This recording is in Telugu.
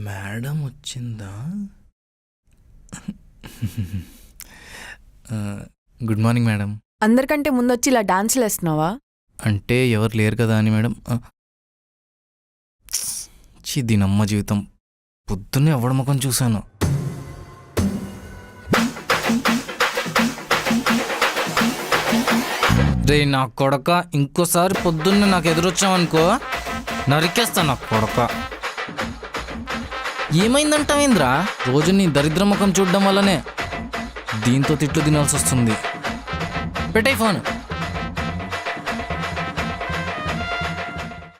మేడం వచ్చిందా? Good morning madam. అందరికంటే ముందొచ్చి ఇలా డాన్సులు వేస్తున్నావా? అంటే ఎవరు లేరు కదా అని మేడం. దీనమ్మ జీవితం. పొద్దున్నే ఎవడ ముఖం చూశాను. రే నా కొడక, ఇంకోసారి పొద్దున్నే నాకు ఎదురొచ్చావనుకో నరికేస్తా నా కొడక. ఏమైందంటావేంద్రా? రోజు నీ దరిద్ర ముఖం చూడడం వల్లనే దీంతో తిట్లు తినాల్సి వస్తుంది. పెట్టే ఫోన్.